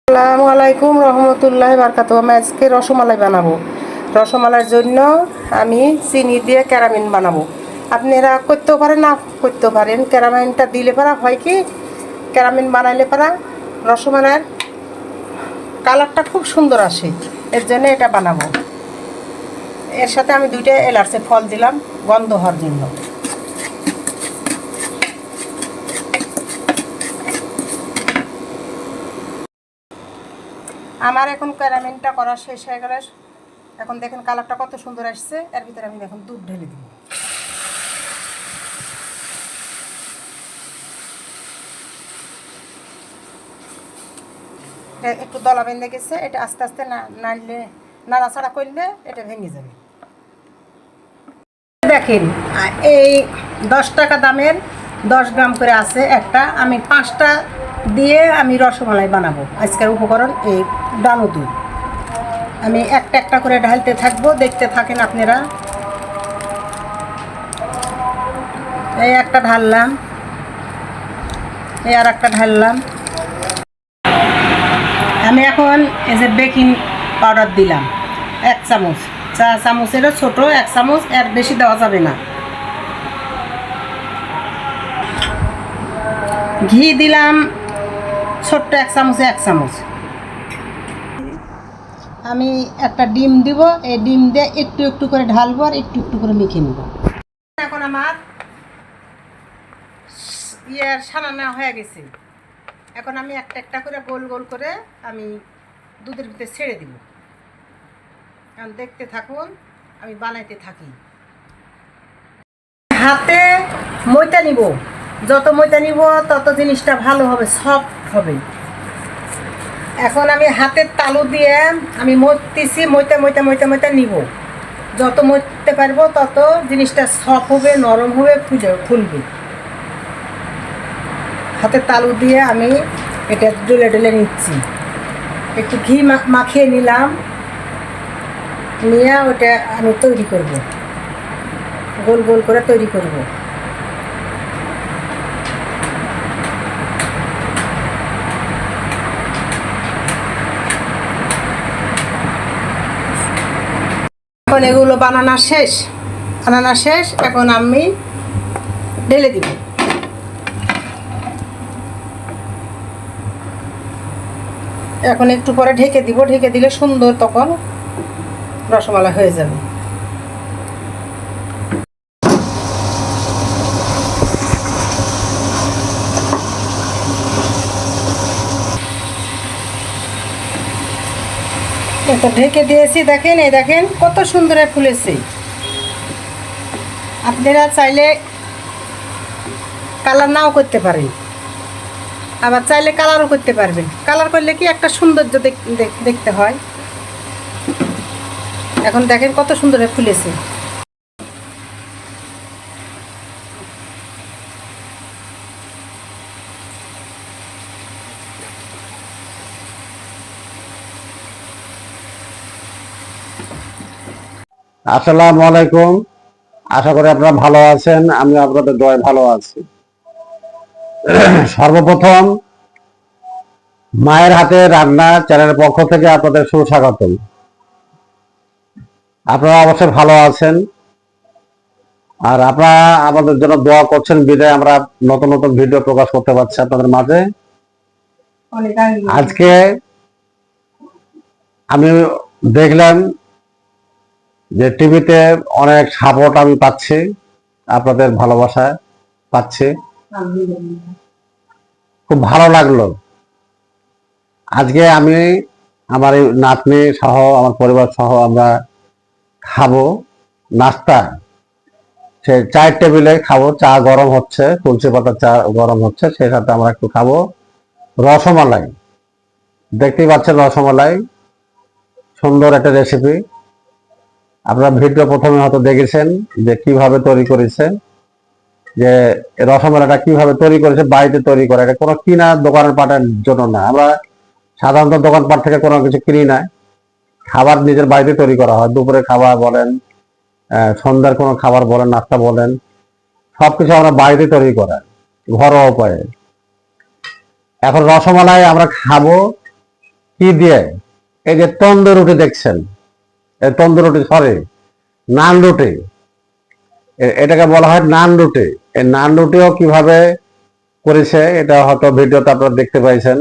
আসসালামু আলাইকুম রহমতুল্লাহি বারাকাতুহু। আমি আজকে রসমালাই বানাবো। রসমালাইয়ের জন্য আমি চিনি দিয়ে ক্যারামেল বানাবো। আপনারা করতেও পারেন, না করতেও পারেন। ক্যারামেলটা দিলে পারা হয় কি, ক্যারামেল বানাইলে পারা রসমালাইয়ের কালারটা খুব সুন্দর আসে। এর জন্য এটা বানাবো। এর সাথে আমি 2টা এলাচের ফল দিলাম গন্ধ হওয়ার জন্য। আমার এখন ক্যারামেলটা করা শেষ হয়ে গেলে, এখন দেখেন কালারটা কত সুন্দর আসছে। এর ভিতরে আমি দেখুন দুধ ঢেলে দিব। একটু দলা বেঁধে গেছে, এটা আস্তে আস্তে নাড়লে, নাড়াচাড়া করলে এটা ভেঙে যাবে। দেখেন এই 10 টাকা দামের 10 গ্রাম করে আছে একটা। আমি 5টা দিয়ে আমি রসমালাই বানাবো। আজকের উপকরণ এই ডানো দুধ। আমি একটা একটা করে ঢালতে থাকবো, দেখতে থাকেন আপনারা। এই একটা ঢাললাম, এই আর একটা ঢাললাম। আমি এখন এই যে বেকিং পাউডার দিলাম 1 চামচ, চা চামচেরও ছোট 1 চামচ, এর বেশি দেওয়া যাবে না। ঘি দিলাম ছোট্ট 1 চামচে 1 চামচ। আমি একটা ডিম দিব, এই ডিম দিয়ে একটু একটু করে ঢালবো আর একটু একটু করে মেখে নেব। এখন আমার সানা নেওয়া হয়ে গেছে। এখন আমি একটা একটা করে গোল গোল করে আমি দুধের ভিতরে ছেড়ে দিব। এখন দেখতে থাকুন, আমি বানাইতে থাকি। হাতে ময়দা নিব, যত ময়দা নিব তত জিনিসটা ভালো হবে, সফট হবে। এখন আমি হাতের তালু দিয়ে আমি মইতেছি, মইতে মইতে মইতে মইতে নিব। যত মইতে পারবো তত জিনিসটা সফট হবে, নরম হবে, ফুলবে। হাতের তালু দিয়ে আমি এটা ডলে ডলে নিচ্ছি। একটু ঘি মাখিয়ে নিলাম, নিয়ে ওটা আমি তৈরি করব, গোল গোল করে তৈরি করব। এখন এগুলো বানানো শেষ, এখন আমি ঢেলে দিব। এখন একটু পরে ঢেকে দিব, ঢেকে দিলে সুন্দর তখন রসমালাই হয়ে যাবে। এটা ঢেকে দিয়েছি, দেখেন এই দেখেন কত সুন্দর ফুলেছে। আপনারা চাইলে কালার নাও করতে পারেন, আবার চাইলে কালারও করতে পারবেন। কালার করলে কি একটা সৌন্দর্য দেখতে হয়। এখন দেখেন কত সুন্দর ফুলেছে। আসসালামু আলাইকুম। আশা করি আপনারা ভালো আছেন, আমি আপনাদের দয়ায় ভালো আছি। সর্বপ্রথম মায়ের হাতে রান্না চ্যানেলের পক্ষ থেকে আপনাদের সুস্বাগতম। আপনারা অবশ্যই ভালো আছেন, আর আপনারা আমাদের জন্য দোয়া করছেন বিদায় আমরা নতুন নতুন ভিডিও প্রকাশ করতে পারছি আপনাদের মাঝে। আজকে আমি দেখলাম যে টিভিতে অনেক সাপোর্ট আমি পাচ্ছি, আপনাদের ভালোবাসা পাচ্ছি, খুব ভালো লাগলো। আজকে আমি আমার এই নাতনি সহ আমার পরিবার সহ আমরা খাবো নাস্তা, সে চায়ের টেবিলে খাবো। চা গরম হচ্ছে, তুলসী পাতার চা গরম হচ্ছে, সেই সাথে আমরা একটু খাবো রসমালাই। দেখতেই পাচ্ছেন রসমালাই, সুন্দর একটা রেসিপি। আপনারা ভিডিও প্রথমে হয়তো দেখেছেন যে কিভাবে তৈরি করেছে, যে রসমালাইটা কিভাবে তৈরি করেছে, বাড়িতে তৈরি করে। এটা কোনো কিনা দোকানের পাটের জন্য না, আমরা সাধারণত দোকানপাট থেকে কোনো কিছু কিনি না, খাবার নিজের বাড়িতে তৈরি করা হয়। দুপুরে খাবার বলেন, সন্ধ্যার কোনো খাবার বলেন, নাস্তা বলেন, সবকিছু আমরা বাড়িতে তৈরি করা ঘরোয়া উপায়ে। এখন রসমালাই আমরা খাবো কি দিয়ে? এই যে তন্দুর রুটি দেখছেন, এই তন্দুর রুটি, সরি, নান রুটি, এটাকে বলা হয় নান রুটি। এই নান রুটিও কিভাবে করেছে এটা হয়তো ভিডিওতে আপনারা দেখতে পাইছেন।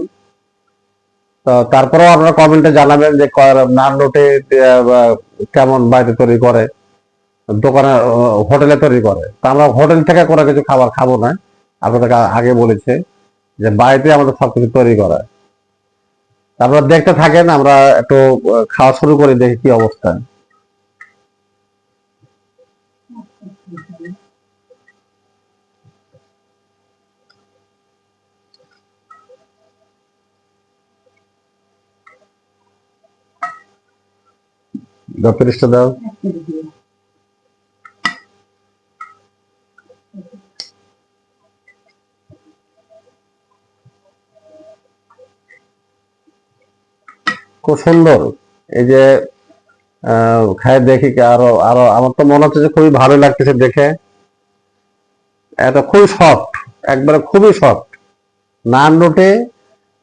তো তারপরেও আপনারা কমেন্টে জানাবেন যে নান রুটি কেমন বাড়িতে তৈরি করে, দোকানে হোটেলে তৈরি করে। তা আমরা হোটেল থেকে কোনো কিছু খাবার খাবো না, আপনাদেরকে আগে বলেছে যে বাড়িতে আমাদের সবকিছু তৈরি করা। আপনারা দেখতে থাকেন, আমরা একটু খাওয়া শুরু করি, দেখি কি অবস্থা। পৃষ্ঠা দাও। খুব সুন্দর। এই যে খাই দেখি কি আরো আরো আমার তো মনে হচ্ছে যে খুবই ভালো লাগতেছে দেখে। এটা খুবই সফট, একবারে খুবই সফট নান রুটি।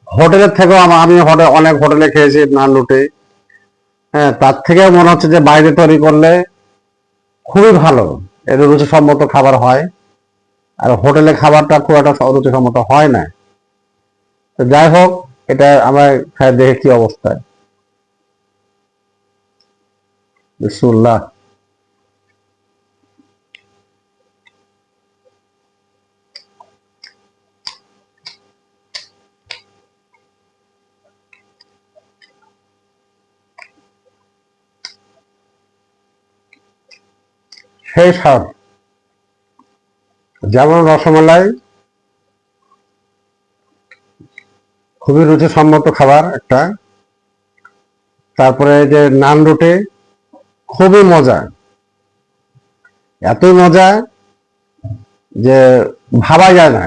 হোটেলের থেকেও আমি অনেক হোটেলে খেয়েছি নান রুটি, হ্যাঁ, তার থেকেও মনে হচ্ছে যে বাইরে তৈরি করলে খুবই ভালো, এর রুচিসম্মত খাবার হয়। আর হোটেলে খাবারটা খুব একটা রুচিসম্মত হয় না। তো যাই হোক, এটা আমরা খাই দেখে কি অবস্থা। বিসমিল্লাহ। সেই স্বাদ, যেমন রসমালাই খুবই রুচিসম্মত খাবার একটা, তারপরে এই যে নান রুটি খুবই মজা, এতই মজা যে ভাবা যায় না।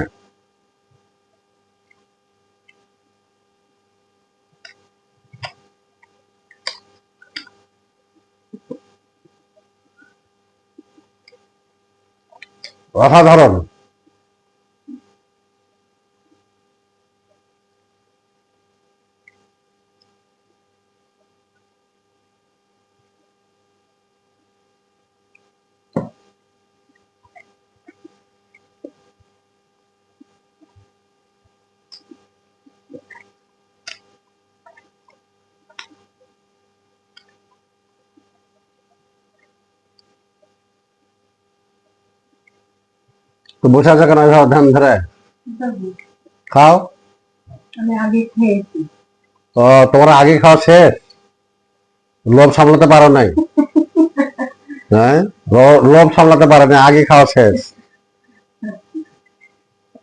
অসাধারণ। তো বসে আছে কেন এভাবে ধ্যান ধরে? খাও। আমি আগে খেয়েছি। তো তোমার আগে খাওয়া শেষ, লোভ সামলাতে পারো নাই? হ্যাঁ, লোভ সামলাতে পারো নাই, আগে খাওয়া শেষ।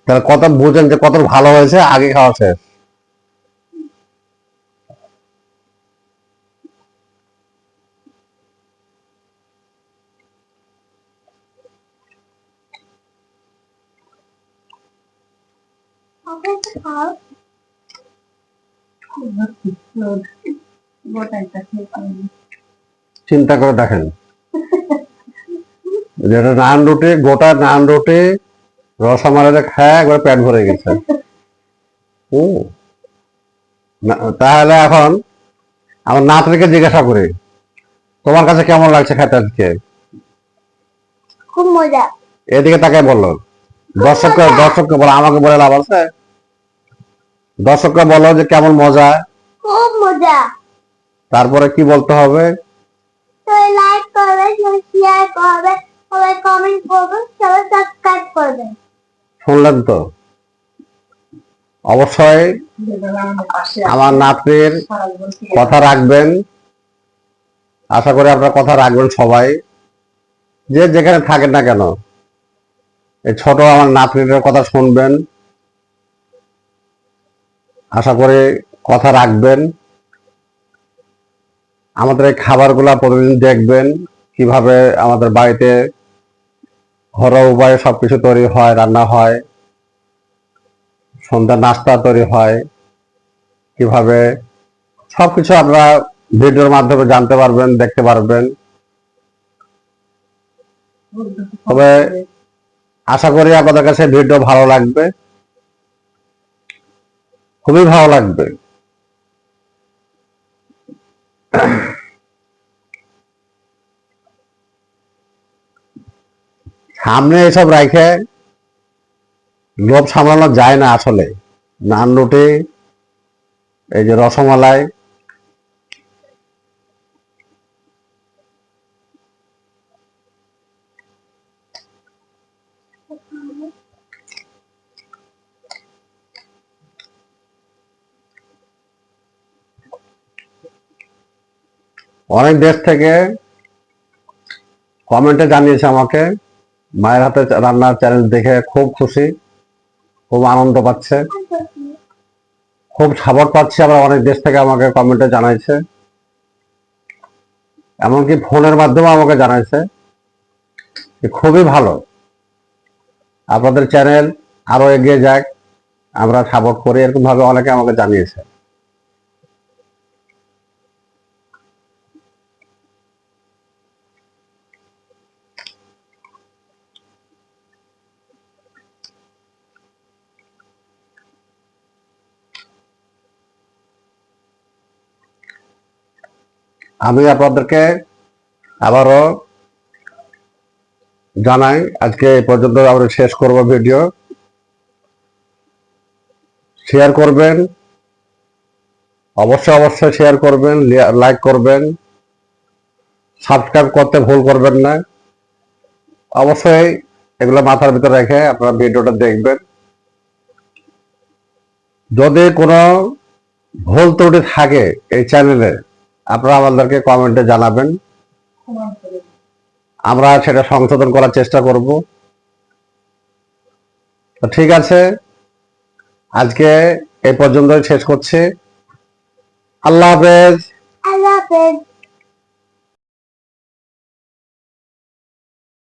তাহলে কত বুঝেন যে কত ভালো হয়েছে, আগে খাওয়া শেষ। চিন্তা করে দেখেন, যেটা নান রুটি, গোটা নান রুটি রসমালাই খায় একবার পেট ভরে গেছে। তাহলে এখন আমার নাতনিকে জিজ্ঞাসা করি, তোমার কাছে কেমন লাগছে খেতে আজকে? খুব মজা। এদিকে তাকে বললো, দর্শককে বলো, আমাকে বলে লাভ আছে? দর্শককে বলো যে কেমন মজা। খুব মজা। তারপরে কি বলতে হবে? সবাই লাইক করবে, সবাই শেয়ার করবে, সবাই কমেন্ট করবে, সবাই সাবস্ক্রাইব করবে। শুনলেন তো? অবশ্যই আমার নাতনির কথা রাখবেন, আশা করি আপনারা কথা রাখবেন সবাই, যে যেখানে থাকেন না কেন। এই ছোট আমার নাতনির কথা শুনবেন, আশা করি কথা রাখবেন। আমাদের এই খাবারগুলা প্রতিদিন দেখবেন, কিভাবে আমাদের বাড়িতে ঘরোয়া উপায়ে সবকিছু তৈরি হয়, রান্না হয়, সন্ধ্যার নাস্তা তৈরি হয়, কিভাবে সবকিছু আপনারা ভিডিওর মাধ্যমে জানতে পারবেন, দেখতে পারবেন। তবে আশা করি আপনাদের কাছে ভিডিও ভালো লাগবে, খুবই ভালো লাগবে। সামনে এসব রাখে লোভ সামলানো যায় না আসলে। নান রুটি, এই যে রসমালাই, অনেক দেশ থেকে কমেন্টে জানিয়েছে আমাকে মায়ের হাতে রান্নার চ্যানেল দেখে খুব খুশি, খুব আনন্দ পাচ্ছে, খুব সাপোর্ট পাচ্ছে। আবার অনেক দেশ থেকে আমাকে কমেন্টে জানাইছে, এমনকি ফোনের মাধ্যমে আমাকে জানাইছে যে খুবই ভালো, আপনাদের চ্যানেল আরো এগিয়ে যাক, আমরা সাপোর্ট করি, এরকম ভাবে অনেকে আমাকে জানিয়েছে। আমি আপনাদেরকে আবারও জানাই, আজকে এই পর্যন্ত আমরা শেষ করব ভিডিও। শেয়ার করবেন, অবশ্যই অবশ্যই শেয়ার করবেন, লাইক করবেন, সাবস্ক্রাইব করতে ভুল করবেন না। অবশ্যই এগুলো মাথার ভিতরে রেখে আপনারা ভিডিওটা দেখবেন। যদি কোনো ভুল ত্রুটি থাকে এই চ্যানেলে, আপনারা আমাদেরকে কমেন্টে জানাবেন, আমরা সেটা সংশোধন করার চেষ্টা করব। তো ঠিক আছে, আজকে এই পর্যন্তই শেষ করছি। আল্লাহ হাফেজ। আল্লাহ হাফেজ।